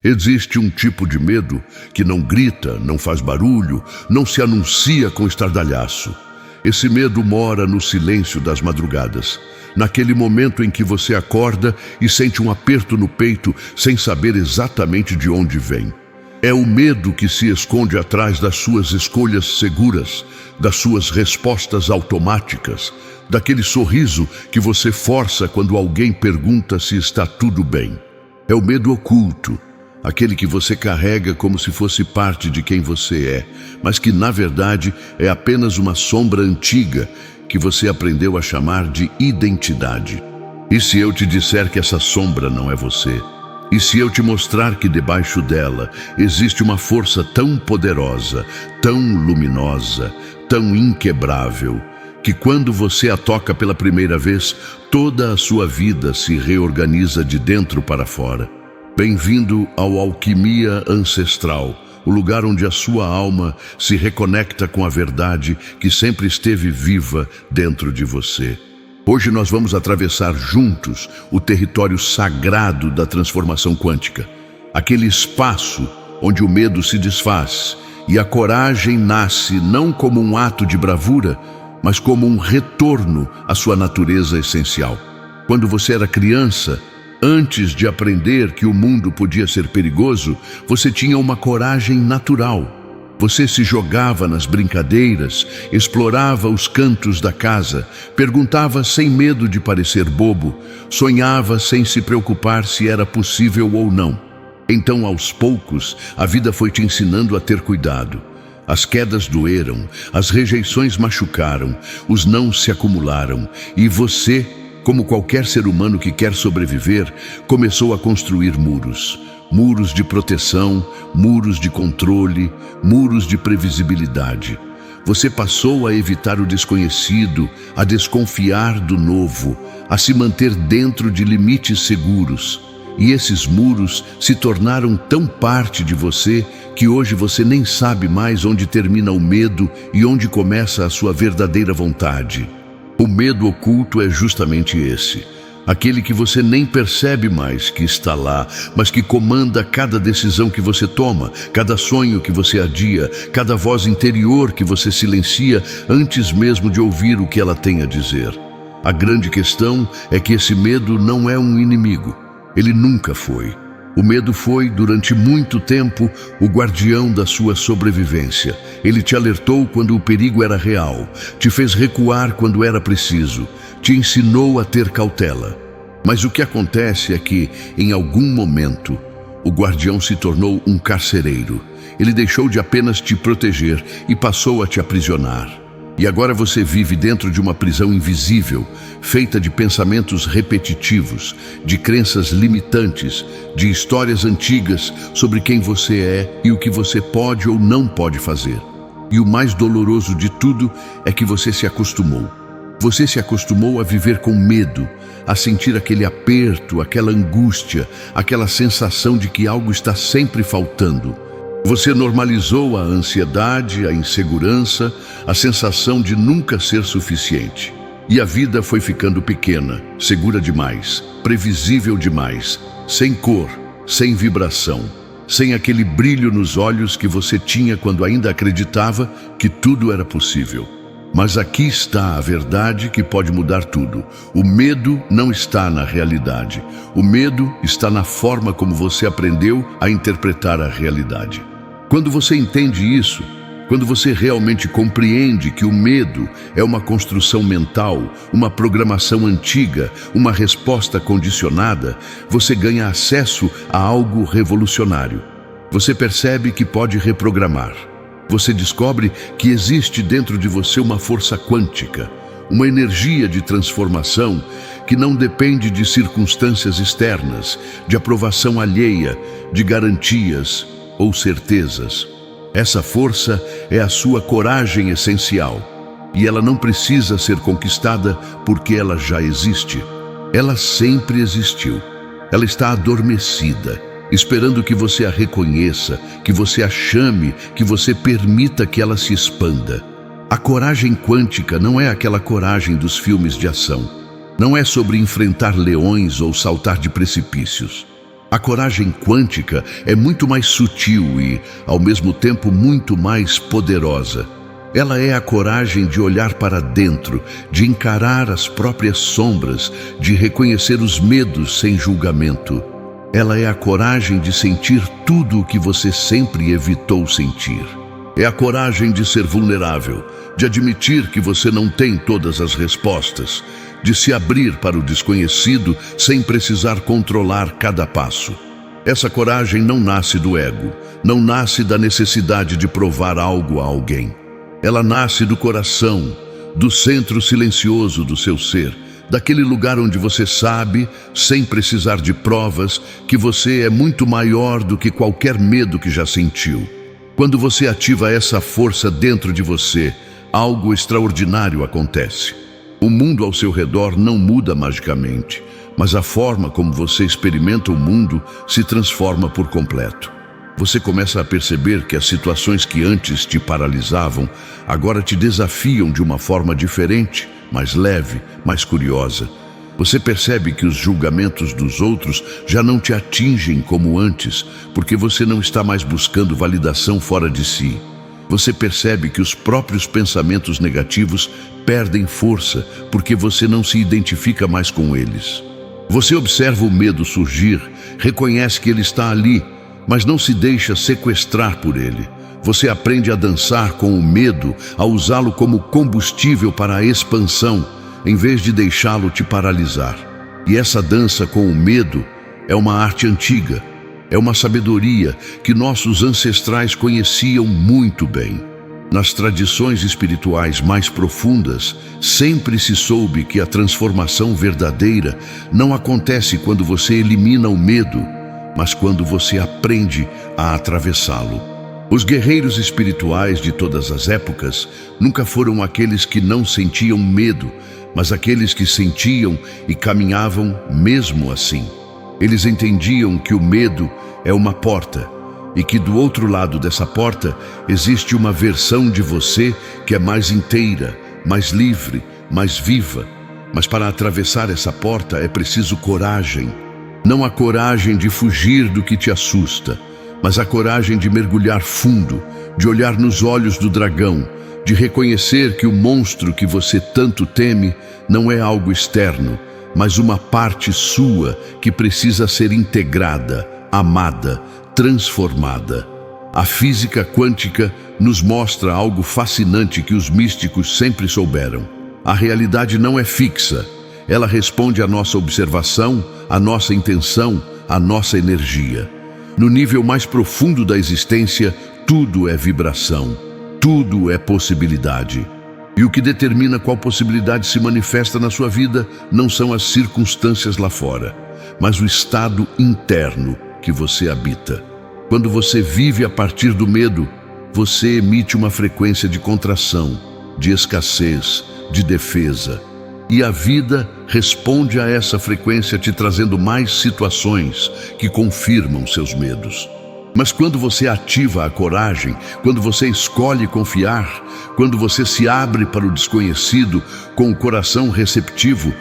Existe um tipo de medo que não grita, não faz barulho, não se anuncia com estardalhaço. Esse medo mora no silêncio das madrugadas, naquele momento em que você acorda e sente um aperto no peito sem saber exatamente de onde vem. É o medo que se esconde atrás das suas escolhas seguras, das suas respostas automáticas, daquele sorriso que você força quando alguém pergunta se está tudo bem. É o medo oculto, aquele que você carrega como se fosse parte de quem você é, mas que na verdade é apenas uma sombra antiga que você aprendeu a chamar de identidade. E se eu te disser que essa sombra não é você? E se eu te mostrar que debaixo dela existe uma força tão poderosa, tão luminosa, tão inquebrável, que quando você a toca pela primeira vez, toda a sua vida se reorganiza de dentro para fora? Bem-vindo ao Alquimia Ancestral, o lugar onde a sua alma se reconecta com a verdade que sempre esteve viva dentro de você. Hoje nós vamos atravessar juntos o território sagrado da transformação quântica, aquele espaço onde o medo se desfaz e a coragem nasce não como um ato de bravura, mas como um retorno à sua natureza essencial. Quando você era criança, antes de aprender que o mundo podia ser perigoso, você tinha uma coragem natural. Você se jogava nas brincadeiras, explorava os cantos da casa, perguntava sem medo de parecer bobo, sonhava sem se preocupar se era possível ou não. Então, aos poucos, a vida foi te ensinando a ter cuidado. As quedas doeram, as rejeições machucaram, os nãos se acumularam e você, como qualquer ser humano que quer sobreviver, começou a construir muros. Muros de proteção, muros de controle, muros de previsibilidade. Você passou a evitar o desconhecido, a desconfiar do novo, a se manter dentro de limites seguros. E esses muros se tornaram tão parte de você que hoje você nem sabe mais onde termina o medo e onde começa a sua verdadeira vontade. O medo oculto é justamente esse. Aquele que você nem percebe mais que está lá, mas que comanda cada decisão que você toma, cada sonho que você adia, cada voz interior que você silencia antes mesmo de ouvir o que ela tem a dizer. A grande questão é que esse medo não é um inimigo. Ele nunca foi. O medo foi, durante muito tempo, o guardião da sua sobrevivência. Ele te alertou quando o perigo era real, te fez recuar quando era preciso, te ensinou a ter cautela. Mas o que acontece é que, em algum momento, o guardião se tornou um carcereiro. Ele deixou de apenas te proteger e passou a te aprisionar. E agora você vive dentro de uma prisão invisível, feita de pensamentos repetitivos, de crenças limitantes, de histórias antigas sobre quem você é e o que você pode ou não pode fazer. E o mais doloroso de tudo é que você se acostumou. Você se acostumou a viver com medo, a sentir aquele aperto, aquela angústia, aquela sensação de que algo está sempre faltando. Você normalizou a ansiedade, a insegurança, a sensação de nunca ser suficiente. E a vida foi ficando pequena, segura demais, previsível demais, sem cor, sem vibração, sem aquele brilho nos olhos que você tinha quando ainda acreditava que tudo era possível. Mas aqui está a verdade que pode mudar tudo. O medo não está na realidade. O medo está na forma como você aprendeu a interpretar a realidade. Quando você entende isso, quando você realmente compreende que o medo é uma construção mental, uma programação antiga, uma resposta condicionada, você ganha acesso a algo revolucionário. Você percebe que pode reprogramar. Você descobre que existe dentro de você uma força quântica, uma energia de transformação que não depende de circunstâncias externas, de aprovação alheia, de garantias ou certezas. Essa força é a sua coragem essencial, e ela não precisa ser conquistada porque ela já existe. Ela sempre existiu. Ela está adormecida, esperando que você a reconheça, que você a chame, que você permita que ela se expanda. A coragem quântica não é aquela coragem dos filmes de ação. Não é sobre enfrentar leões ou saltar de precipícios. A coragem quântica é muito mais sutil e, ao mesmo tempo, muito mais poderosa. Ela é a coragem de olhar para dentro, de encarar as próprias sombras, de reconhecer os medos sem julgamento. Ela é a coragem de sentir tudo o que você sempre evitou sentir. É a coragem de ser vulnerável, de admitir que você não tem todas as respostas, de se abrir para o desconhecido sem precisar controlar cada passo. Essa coragem não nasce do ego, não nasce da necessidade de provar algo a alguém. Ela nasce do coração, do centro silencioso do seu ser, daquele lugar onde você sabe, sem precisar de provas, que você é muito maior do que qualquer medo que já sentiu. Quando você ativa essa força dentro de você, algo extraordinário acontece. O mundo ao seu redor não muda magicamente, mas a forma como você experimenta o mundo se transforma por completo. Você começa a perceber que as situações que antes te paralisavam, agora te desafiam de uma forma diferente, mais leve, mais curiosa. Você percebe que os julgamentos dos outros já não te atingem como antes, porque você não está mais buscando validação fora de si. Você percebe que os próprios pensamentos negativos perdem força, porque você não se identifica mais com eles. Você observa o medo surgir, reconhece que ele está ali, mas não se deixa sequestrar por ele. Você aprende a dançar com o medo, a usá-lo como combustível para a expansão, em vez de deixá-lo te paralisar. E essa dança com o medo é uma arte antiga, é uma sabedoria que nossos ancestrais conheciam muito bem. Nas tradições espirituais mais profundas, sempre se soube que a transformação verdadeira não acontece quando você elimina o medo, mas quando você aprende a atravessá-lo. Os guerreiros espirituais de todas as épocas nunca foram aqueles que não sentiam medo, mas aqueles que sentiam e caminhavam mesmo assim. Eles entendiam que o medo é uma porta e que do outro lado dessa porta existe uma versão de você que é mais inteira, mais livre, mais viva. Mas para atravessar essa porta é preciso coragem. Não a coragem de fugir do que te assusta, mas a coragem de mergulhar fundo, de olhar nos olhos do dragão, de reconhecer que o monstro que você tanto teme não é algo externo, mas uma parte sua que precisa ser integrada, amada, transformada. A física quântica nos mostra algo fascinante que os místicos sempre souberam. A realidade não é fixa. Ela responde à nossa observação, à nossa intenção, à nossa energia. No nível mais profundo da existência, tudo é vibração, tudo é possibilidade. E o que determina qual possibilidade se manifesta na sua vida não são as circunstâncias lá fora, mas o estado interno que você habita. Quando você vive a partir do medo, você emite uma frequência de contração, de escassez, de defesa. E a vida responde a essa frequência te trazendo mais situações que confirmam seus medos. Mas quando você ativa a coragem, quando você escolhe confiar, quando você se abre para o desconhecido com o coração receptivo,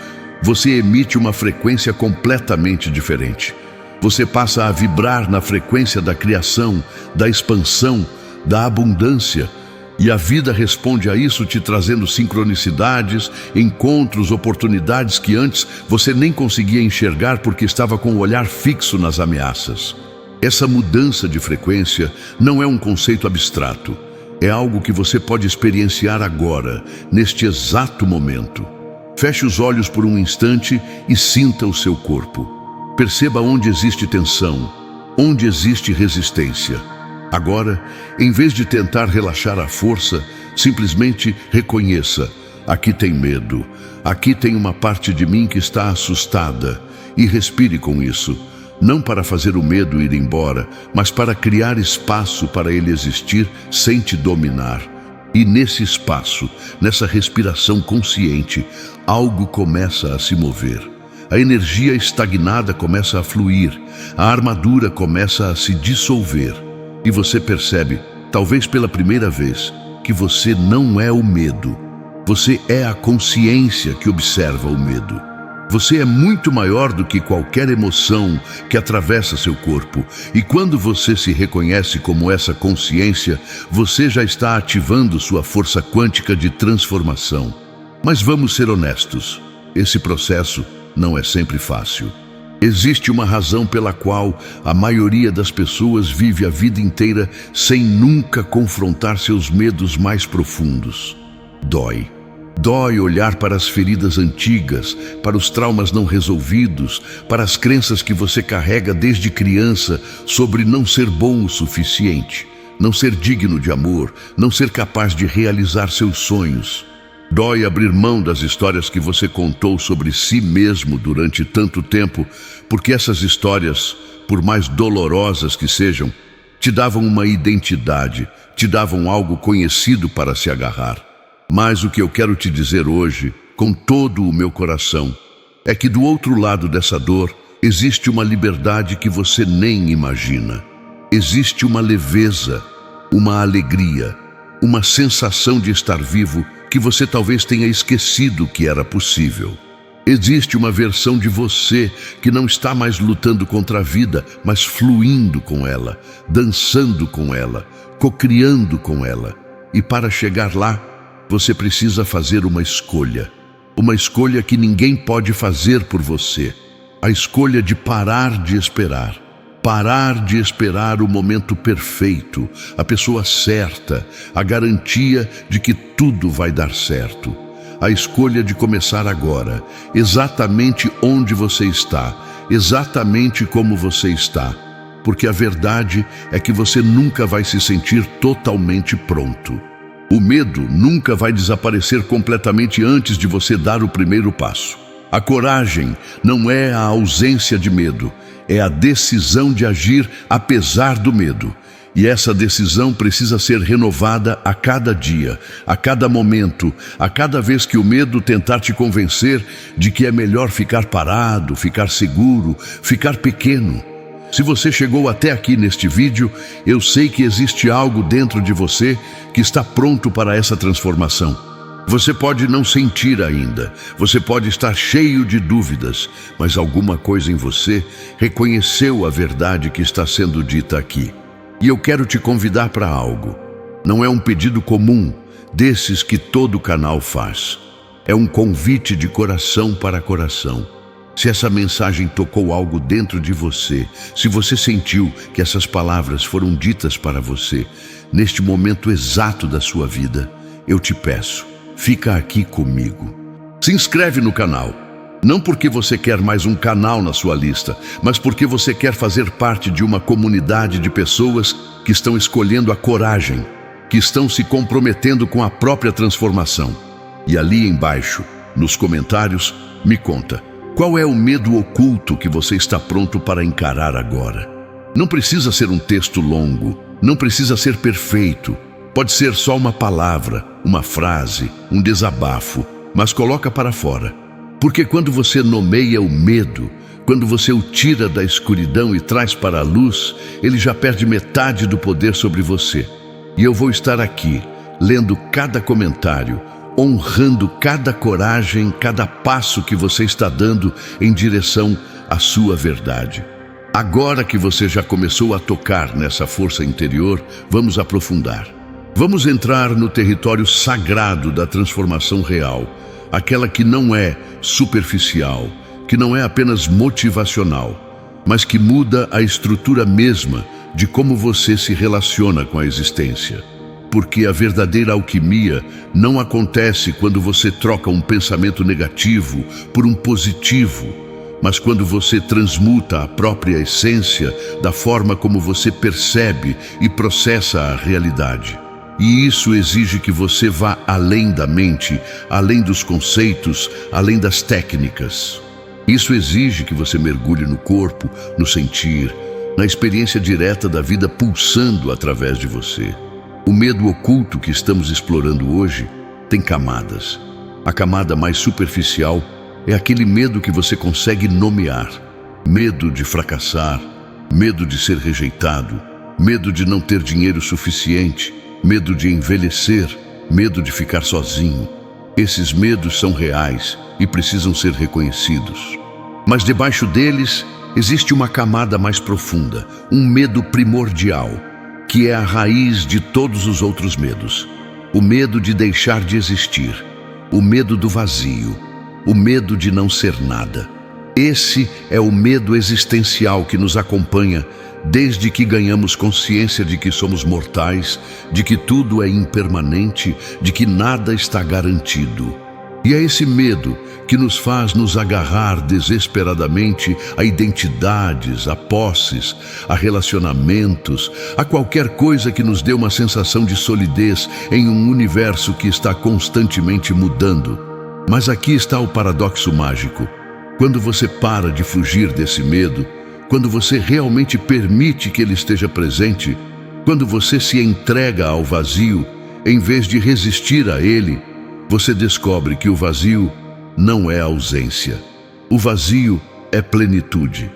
você emite uma frequência completamente diferente. Você passa a vibrar na frequência da criação, da expansão, da abundância. E a vida responde a isso te trazendo sincronicidades, encontros, oportunidades que antes você nem conseguia enxergar porque estava com o olhar fixo nas ameaças. Essa mudança de frequência não é um conceito abstrato. É algo que você pode experienciar agora, neste exato momento. Feche os olhos por um instante e sinta o seu corpo. Perceba onde existe tensão, onde existe resistência. Agora, em vez de tentar relaxar a força, simplesmente reconheça: aqui tem medo, aqui tem uma parte de mim que está assustada, e respire com isso, não para fazer o medo ir embora, mas para criar espaço para ele existir sem te dominar. E nesse espaço, nessa respiração consciente, algo começa a se mover. A energia estagnada começa a fluir, a armadura começa a se dissolver. E você percebe, talvez pela primeira vez, que você não é o medo. Você é a consciência que observa o medo. Você é muito maior do que qualquer emoção que atravessa seu corpo. E quando você se reconhece como essa consciência, você já está ativando sua força quântica de transformação. Mas vamos ser honestos, esse processo não é sempre fácil. Existe uma razão pela qual a maioria das pessoas vive a vida inteira sem nunca confrontar seus medos mais profundos. Dói. Dói olhar para as feridas antigas, para os traumas não resolvidos, para as crenças que você carrega desde criança sobre não ser bom o suficiente, não ser digno de amor, não ser capaz de realizar seus sonhos. Dói abrir mão das histórias que você contou sobre si mesmo durante tanto tempo, porque essas histórias, por mais dolorosas que sejam, te davam uma identidade, te davam algo conhecido para se agarrar. Mas o que eu quero te dizer hoje, com todo o meu coração, é que do outro lado dessa dor existe uma liberdade que você nem imagina. Existe uma leveza, uma alegria, uma sensação de estar vivo que você talvez tenha esquecido que era possível. Existe uma versão de você que não está mais lutando contra a vida, mas fluindo com ela, dançando com ela, cocriando com ela. E para chegar lá, você precisa fazer uma escolha que ninguém pode fazer por você. A escolha de parar de esperar o momento perfeito, a pessoa certa, a garantia de que tudo vai dar certo. A escolha de começar agora, exatamente onde você está, exatamente como você está, porque a verdade é que você nunca vai se sentir totalmente pronto. O medo nunca vai desaparecer completamente antes de você dar o primeiro passo. A coragem não é a ausência de medo, é a decisão de agir apesar do medo. E essa decisão precisa ser renovada a cada dia, a cada momento, a cada vez que o medo tentar te convencer de que é melhor ficar parado, ficar seguro, ficar pequeno. Se você chegou até aqui neste vídeo, eu sei que existe algo dentro de você que está pronto para essa transformação. Você pode não sentir ainda, você pode estar cheio de dúvidas, mas alguma coisa em você reconheceu a verdade que está sendo dita aqui. E eu quero te convidar para algo. Não é um pedido comum, desses que todo canal faz. É um convite de coração para coração. Se essa mensagem tocou algo dentro de você, se você sentiu que essas palavras foram ditas para você, neste momento exato da sua vida, eu te peço, fica aqui comigo. Se inscreve no canal, não porque você quer mais um canal na sua lista, mas porque você quer fazer parte de uma comunidade de pessoas que estão escolhendo a coragem, que estão se comprometendo com a própria transformação. E ali embaixo, nos comentários, me conta. Qual é o medo oculto que você está pronto para encarar agora? Não precisa ser um texto longo, não precisa ser perfeito. Pode ser só uma palavra, uma frase, um desabafo, mas coloca para fora. Porque quando você nomeia o medo, quando você o tira da escuridão e traz para a luz, ele já perde metade do poder sobre você. E eu vou estar aqui, lendo cada comentário, honrando cada coragem, cada passo que você está dando em direção à sua verdade. Agora que você já começou a tocar nessa força interior, vamos aprofundar. Vamos entrar no território sagrado da transformação real, aquela que não é superficial, que não é apenas motivacional, mas que muda a estrutura mesma de como você se relaciona com a existência. Porque a verdadeira alquimia não acontece quando você troca um pensamento negativo por um positivo, mas quando você transmuta a própria essência da forma como você percebe e processa a realidade. E isso exige que você vá além da mente, além dos conceitos, além das técnicas. Isso exige que você mergulhe no corpo, no sentir, na experiência direta da vida pulsando através de você. O medo oculto que estamos explorando hoje tem camadas. A camada mais superficial é aquele medo que você consegue nomear. Medo de fracassar, medo de ser rejeitado, medo de não ter dinheiro suficiente, medo de envelhecer, medo de ficar sozinho. Esses medos são reais e precisam ser reconhecidos. Mas debaixo deles existe uma camada mais profunda, um medo primordial, que é a raiz de todos os outros medos. O medo de deixar de existir, o medo do vazio, o medo de não ser nada. Esse é o medo existencial que nos acompanha desde que ganhamos consciência de que somos mortais, de que tudo é impermanente, de que nada está garantido. E é esse medo que nos faz nos agarrar desesperadamente a identidades, a posses, a relacionamentos, a qualquer coisa que nos dê uma sensação de solidez em um universo que está constantemente mudando. Mas aqui está o paradoxo mágico. Quando você para de fugir desse medo, quando você realmente permite que ele esteja presente, quando você se entrega ao vazio, em vez de resistir a ele, você descobre que o vazio não é ausência. O vazio é plenitude.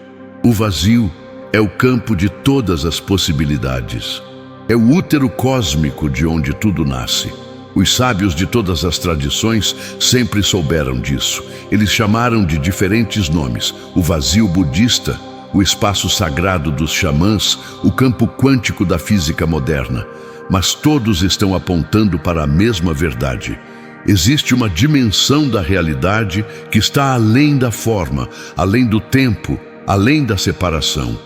O vazio é o campo de todas as possibilidades. É o útero cósmico de onde tudo nasce. Os sábios de todas as tradições sempre souberam disso. Eles chamaram de diferentes nomes: o vazio budista, o espaço sagrado dos xamãs, o campo quântico da física moderna. Mas todos estão apontando para a mesma verdade. Existe uma dimensão da realidade que está além da forma, além do tempo, além da separação.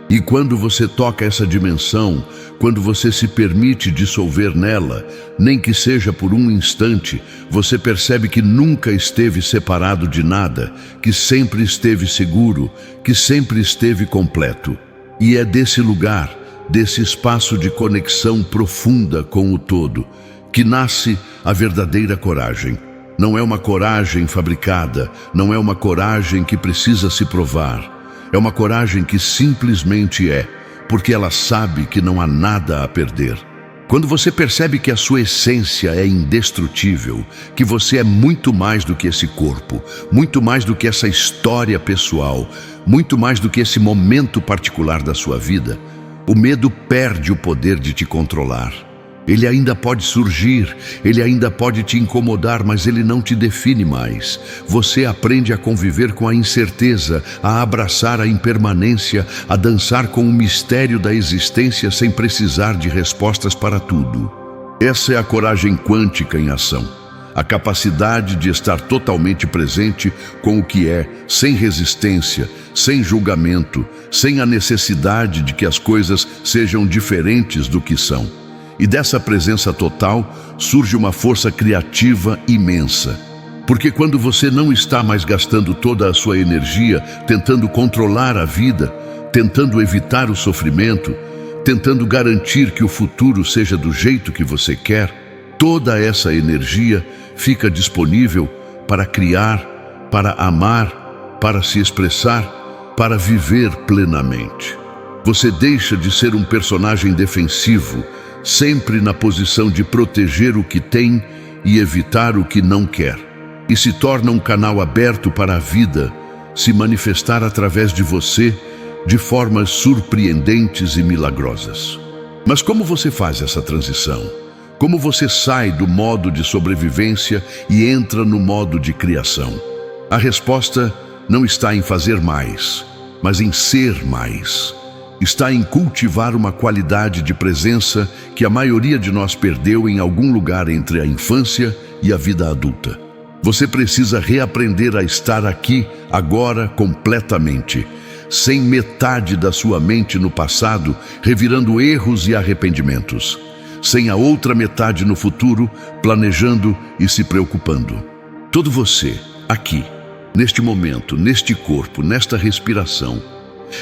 E quando você toca essa dimensão, quando você se permite dissolver nela, nem que seja por um instante, você percebe que nunca esteve separado de nada, que sempre esteve seguro, que sempre esteve completo. E é desse lugar, desse espaço de conexão profunda com o todo, que nasce a verdadeira coragem. Não é uma coragem fabricada, não é uma coragem que precisa se provar. É uma coragem que simplesmente é, porque ela sabe que não há nada a perder. Quando você percebe que a sua essência é indestrutível, que você é muito mais do que esse corpo, muito mais do que essa história pessoal, muito mais do que esse momento particular da sua vida, o medo perde o poder de te controlar. Ele ainda pode surgir, ele ainda pode te incomodar, mas ele não te define mais. Você aprende a conviver com a incerteza, a abraçar a impermanência, a dançar com o mistério da existência sem precisar de respostas para tudo. Essa é a coragem quântica em ação. A capacidade de estar totalmente presente com o que é, sem resistência, sem julgamento, sem a necessidade de que as coisas sejam diferentes do que são. E dessa presença total surge uma força criativa imensa. Porque quando você não está mais gastando toda a sua energia tentando controlar a vida, tentando evitar o sofrimento, tentando garantir que o futuro seja do jeito que você quer, toda essa energia fica disponível para criar, para amar, para se expressar, para viver plenamente. Você deixa de ser um personagem defensivo, sempre na posição de proteger o que tem e evitar o que não quer, e se torna um canal aberto para a vida se manifestar através de você de formas surpreendentes e milagrosas. Mas como você faz essa transição? Como você sai do modo de sobrevivência e entra no modo de criação? A resposta não está em fazer mais, mas em ser mais. Está em cultivar uma qualidade de presença que a maioria de nós perdeu em algum lugar entre a infância e a vida adulta. Você precisa reaprender a estar aqui, agora, completamente, sem metade da sua mente no passado, revirando erros e arrependimentos, sem a outra metade no futuro, planejando e se preocupando. Todo você, aqui, neste momento, neste corpo, nesta respiração.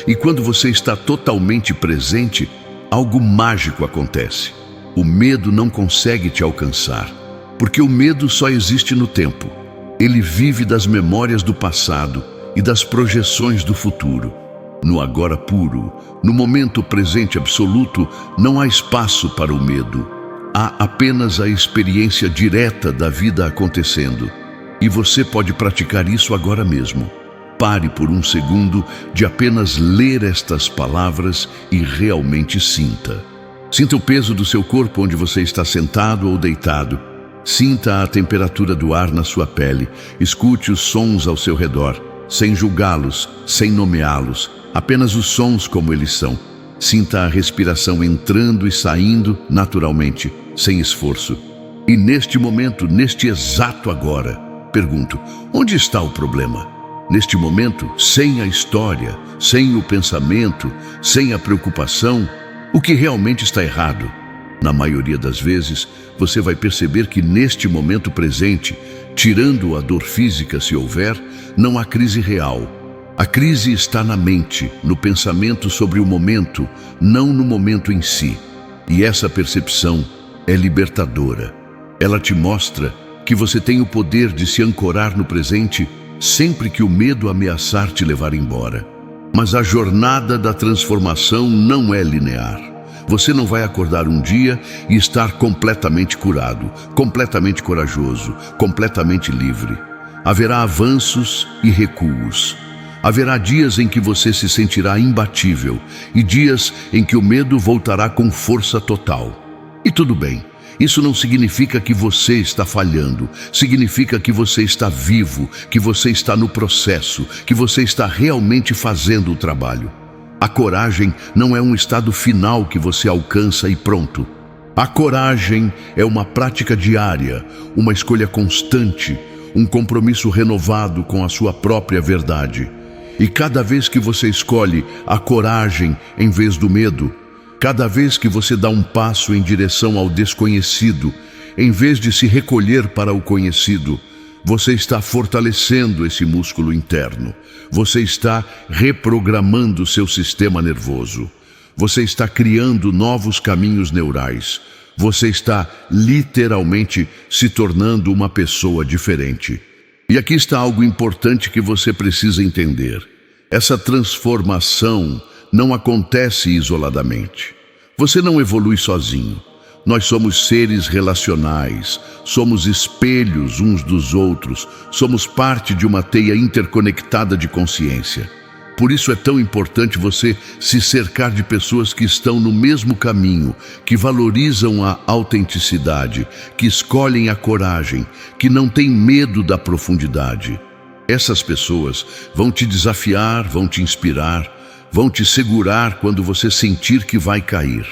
E quando você está totalmente presente, algo mágico acontece. O medo não consegue te alcançar, porque o medo só existe no tempo. Ele vive das memórias do passado e das projeções do futuro. No agora puro, no momento presente absoluto, não há espaço para o medo. Há apenas a experiência direta da vida acontecendo. E você pode praticar isso agora mesmo. Pare por um segundo de apenas ler estas palavras e realmente sinta. Sinta o peso do seu corpo onde você está sentado ou deitado. Sinta a temperatura do ar na sua pele, escute os sons ao seu redor, sem julgá-los, sem nomeá-los, apenas os sons como eles são. Sinta a respiração entrando e saindo naturalmente, sem esforço. E neste momento, neste exato agora, pergunto, onde está o problema? Neste momento, sem a história, sem o pensamento, sem a preocupação, o que realmente está errado? Na maioria das vezes, você vai perceber que neste momento presente, tirando a dor física se houver, não há crise real. A crise está na mente, no pensamento sobre o momento, não no momento em si. E essa percepção é libertadora. Ela te mostra que você tem o poder de se ancorar no presente sempre que o medo ameaçar te levar embora. Mas a jornada da transformação não é linear. Você não vai acordar um dia e estar completamente curado, completamente corajoso, completamente livre. Haverá avanços e recuos. Haverá dias em que você se sentirá imbatível e dias em que o medo voltará com força total. E tudo bem. Isso não significa que você está falhando, significa que você está vivo, que você está no processo, que você está realmente fazendo o trabalho. A coragem não é um estado final que você alcança e pronto. A coragem é uma prática diária, uma escolha constante, um compromisso renovado com a sua própria verdade. E cada vez que você escolhe a coragem em vez do medo, cada vez que você dá um passo em direção ao desconhecido, em vez de se recolher para o conhecido, você está fortalecendo esse músculo interno. Você está reprogramando seu sistema nervoso. Você está criando novos caminhos neurais. Você está literalmente se tornando uma pessoa diferente. E aqui está algo importante que você precisa entender. Essa transformação não acontece isoladamente. Você não evolui sozinho. Nós somos seres relacionais, somos espelhos uns dos outros, somos parte de uma teia interconectada de consciência. Por isso é tão importante você se cercar de pessoas que estão no mesmo caminho, que valorizam a autenticidade, que escolhem a coragem, que não têm medo da profundidade. Essas pessoas vão te desafiar, vão te inspirar, vão te segurar quando você sentir que vai cair.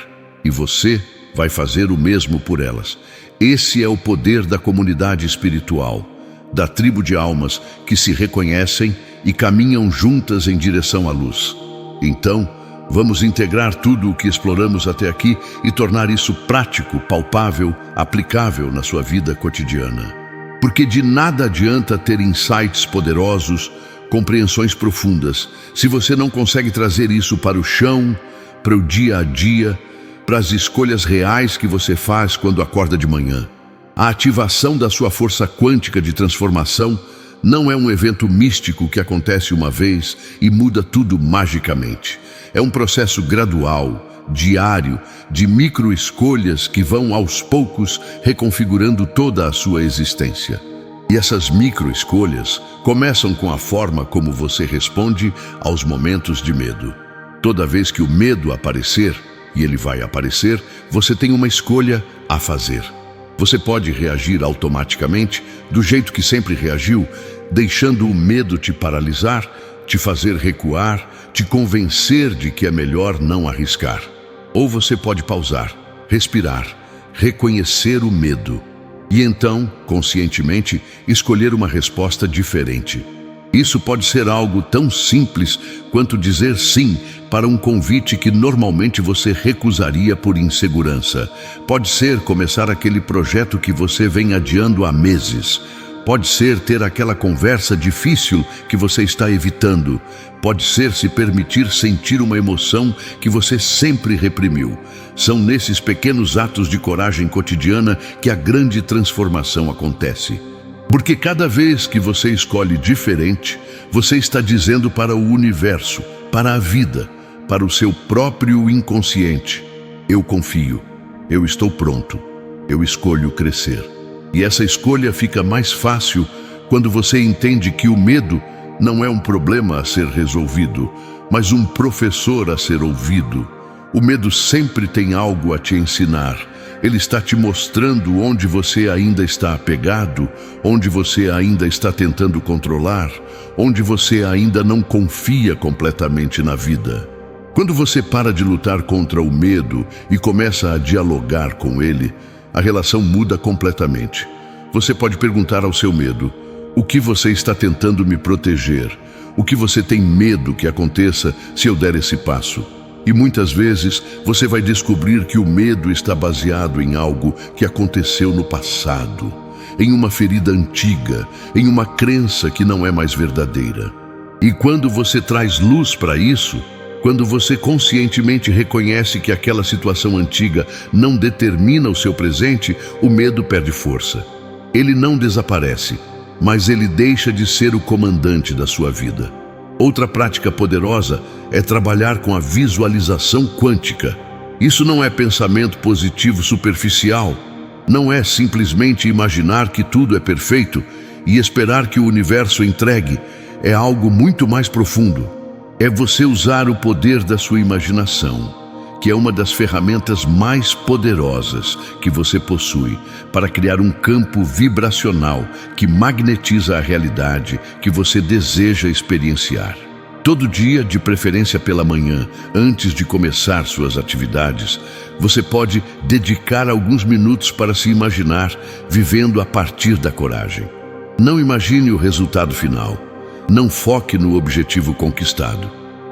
E você vai fazer o mesmo por elas. Esse é o poder da comunidade espiritual, da tribo de almas que se reconhecem e caminham juntas em direção à luz. Então, vamos integrar tudo o que exploramos até aqui e tornar isso prático, palpável, aplicável na sua vida cotidiana. Porque de nada adianta ter insights poderosos, compreensões profundas, se você não consegue trazer isso para o chão, para o dia a dia, para as escolhas reais que você faz quando acorda de manhã. A ativação da sua força quântica de transformação não é um evento místico que acontece uma vez e muda tudo magicamente. É um processo gradual, diário, de micro-escolhas que vão aos poucos reconfigurando toda a sua existência. E essas micro-escolhas começam com a forma como você responde aos momentos de medo. Toda vez que o medo aparecer, e ele vai aparecer, você tem uma escolha a fazer. Você pode reagir automaticamente, do jeito que sempre reagiu, deixando o medo te paralisar, te fazer recuar, te convencer de que é melhor não arriscar. Ou você pode pausar, respirar, reconhecer o medo e então, conscientemente, escolher uma resposta diferente. Isso pode ser algo tão simples quanto dizer sim para um convite que normalmente você recusaria por insegurança. Pode ser começar aquele projeto que você vem adiando há meses. Pode ser ter aquela conversa difícil que você está evitando. Pode ser se permitir sentir uma emoção que você sempre reprimiu. São nesses pequenos atos de coragem cotidiana que a grande transformação acontece. Porque cada vez que você escolhe diferente, você está dizendo para o universo, para a vida, para o seu próprio inconsciente: eu confio, eu estou pronto, eu escolho crescer. E essa escolha fica mais fácil quando você entende que o medo não é um problema a ser resolvido, mas um professor a ser ouvido. O medo sempre tem algo a te ensinar, Ele está te mostrando onde você ainda está apegado, onde você ainda está tentando controlar, onde você ainda não confia completamente na vida. Quando você para de lutar contra o medo e começa a dialogar com ele, a relação muda completamente. Você pode perguntar ao seu medo: o que você está tentando me proteger? O que você tem medo que aconteça se eu der esse passo? E muitas vezes você vai descobrir que o medo está baseado em algo que aconteceu no passado, em uma ferida antiga, em uma crença que não é mais verdadeira. E quando você traz luz para isso, quando você conscientemente reconhece que aquela situação antiga não determina o seu presente, o medo perde força. Ele não desaparece, mas ele deixa de ser o comandante da sua vida. Outra prática poderosa é trabalhar com a visualização quântica. Isso não é pensamento positivo superficial. Não é simplesmente imaginar que tudo é perfeito e esperar que o universo entregue. É algo muito mais profundo. É você usar o poder da sua imaginação, que é uma das ferramentas mais poderosas que você possui, para criar um campo vibracional que magnetiza a realidade que você deseja experienciar. Todo dia, de preferência pela manhã, antes de começar suas atividades, você pode dedicar alguns minutos para se imaginar vivendo a partir da coragem. Não imagine o resultado final. Não foque no objetivo conquistado.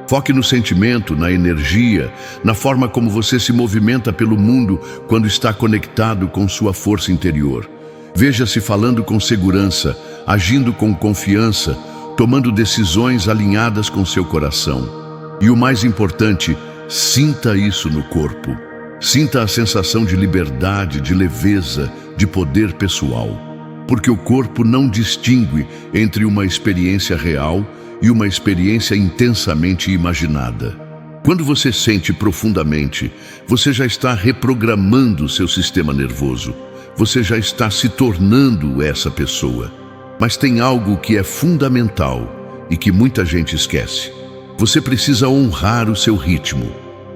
Foque no sentimento, na energia, na forma como você se movimenta pelo mundo quando está conectado com sua força interior. Veja-se falando com segurança, agindo com confiança, tomando decisões alinhadas com seu coração. E o mais importante, sinta isso no corpo. Sinta a sensação de liberdade, de leveza, de poder pessoal. Porque o corpo não distingue entre uma experiência real e uma experiência intensamente imaginada. Quando você sente profundamente, você já está reprogramando seu sistema nervoso. Você já está se tornando essa pessoa. Mas tem algo que é fundamental e que muita gente esquece. Você precisa honrar o seu ritmo.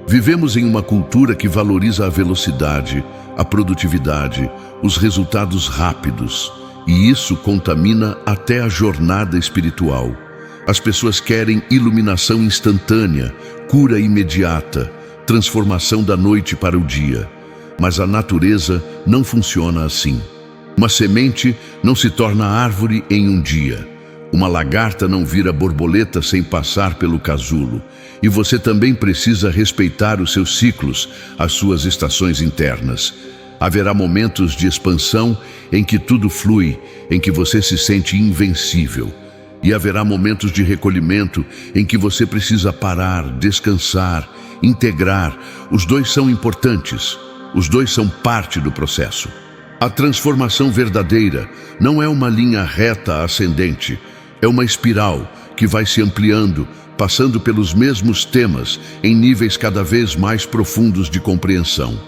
Vivemos em uma cultura que valoriza a velocidade, a produtividade, os resultados rápidos. E isso contamina até a jornada espiritual. As pessoas querem iluminação instantânea, cura imediata, transformação da noite para o dia. Mas a natureza não funciona assim. Uma semente não se torna árvore em um dia. Uma lagarta não vira borboleta sem passar pelo casulo. E você também precisa respeitar os seus ciclos, as suas estações internas. Haverá momentos de expansão em que tudo flui, em que você se sente invencível. E haverá momentos de recolhimento em que você precisa parar, descansar, integrar. Os dois são importantes. Os dois são parte do processo. A transformação verdadeira não é uma linha reta ascendente. É uma espiral que vai se ampliando, passando pelos mesmos temas em níveis cada vez mais profundos de compreensão.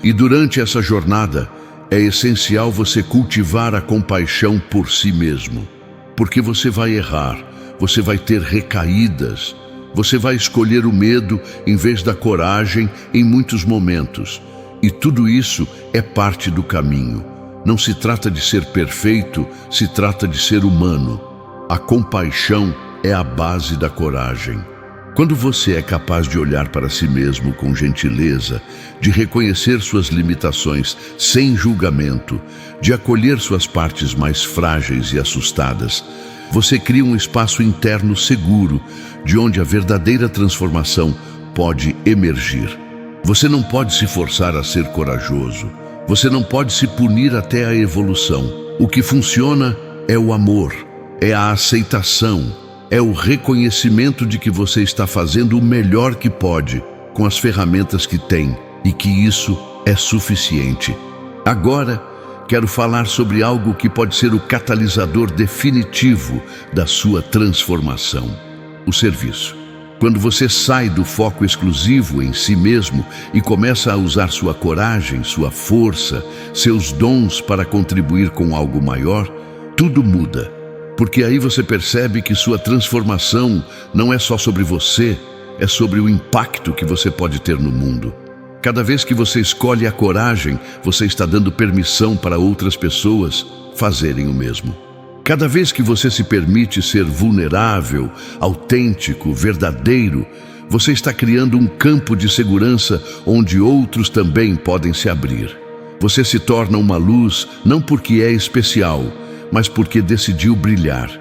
E durante essa jornada, é essencial você cultivar a compaixão por si mesmo. Porque você vai errar, você vai ter recaídas, você vai escolher o medo em vez da coragem em muitos momentos. E tudo isso é parte do caminho. Não se trata de ser perfeito, se trata de ser humano. A compaixão é a base da coragem. Quando você é capaz de olhar para si mesmo com gentileza, de reconhecer suas limitações sem julgamento, de acolher suas partes mais frágeis e assustadas, você cria um espaço interno seguro, de onde a verdadeira transformação pode emergir. Você não pode se forçar a ser corajoso. Você não pode se punir até a evolução. O que funciona é o amor, é a aceitação, é o reconhecimento de que você está fazendo o melhor que pode, com as ferramentas que tem, e que isso é suficiente. Agora, quero falar sobre algo que pode ser o catalisador definitivo da sua transformação: o serviço. Quando você sai do foco exclusivo em si mesmo e começa a usar sua coragem, sua força, seus dons para contribuir com algo maior, tudo muda. Porque aí você percebe que sua transformação não é só sobre você, é sobre o impacto que você pode ter no mundo. Cada vez que você escolhe a coragem, você está dando permissão para outras pessoas fazerem o mesmo. Cada vez que você se permite ser vulnerável, autêntico, verdadeiro, você está criando um campo de segurança onde outros também podem se abrir. Você se torna uma luz não porque é especial, mas porque decidiu brilhar.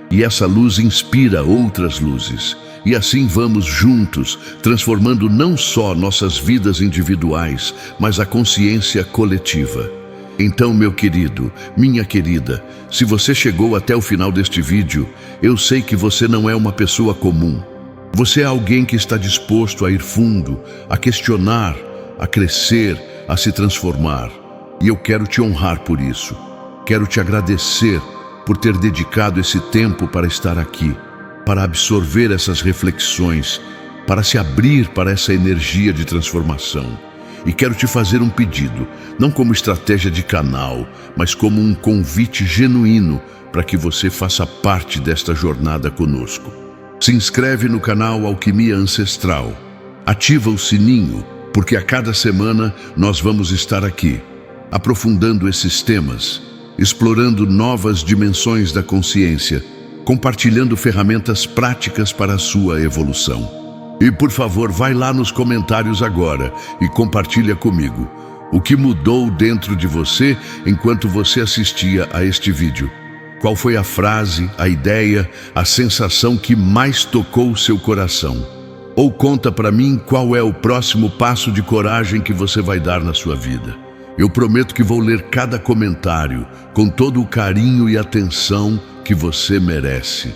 E essa luz inspira outras luzes. E assim vamos juntos, transformando não só nossas vidas individuais, mas a consciência coletiva. Então, meu querido, minha querida, se você chegou até o final deste vídeo, eu sei que você não é uma pessoa comum. Você é alguém que está disposto a ir fundo, a questionar, a crescer, a se transformar. E eu quero te honrar por isso. Quero te agradecer por ter dedicado esse tempo para estar aqui, para absorver essas reflexões, para se abrir para essa energia de transformação. E quero te fazer um pedido, não como estratégia de canal, mas como um convite genuíno para que você faça parte desta jornada conosco. Se inscreve no canal Alquimia Ancestral, ativa o sininho, porque a cada semana nós vamos estar aqui, aprofundando esses temas, explorando novas dimensões da consciência, compartilhando ferramentas práticas para a sua evolução. E por favor, vai lá nos comentários agora e compartilha comigo o que mudou dentro de você enquanto você assistia a este vídeo. Qual foi a frase, a ideia, a sensação que mais tocou o seu coração? Ou conta para mim qual é o próximo passo de coragem que você vai dar na sua vida. Eu prometo que vou ler cada comentário com todo o carinho e atenção que você merece.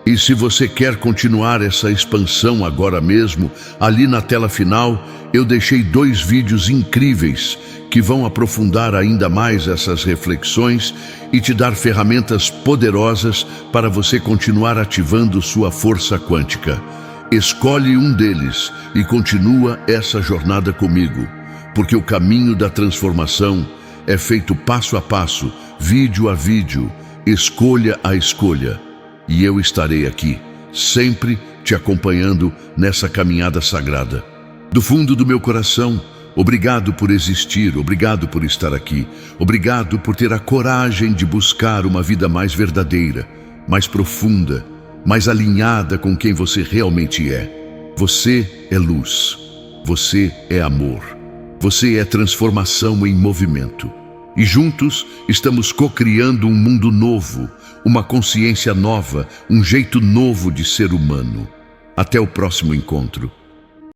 E se você quer continuar essa expansão agora mesmo, ali na tela final, eu deixei 2 vídeos incríveis que vão aprofundar ainda mais essas reflexões e te dar ferramentas poderosas para você continuar ativando sua força quântica. Escolhe um deles e continua essa jornada comigo, porque o caminho da transformação é feito passo a passo, vídeo a vídeo, escolha a escolha. E eu estarei aqui, sempre te acompanhando nessa caminhada sagrada. Do fundo do meu coração, obrigado por existir, obrigado por estar aqui, obrigado por ter a coragem de buscar uma vida mais verdadeira, mais profunda, mais alinhada com quem você realmente é. Você é luz, você é amor, você é transformação em movimento. E juntos estamos co-criando um mundo novo, uma consciência nova, um jeito novo de ser humano. Até o próximo encontro.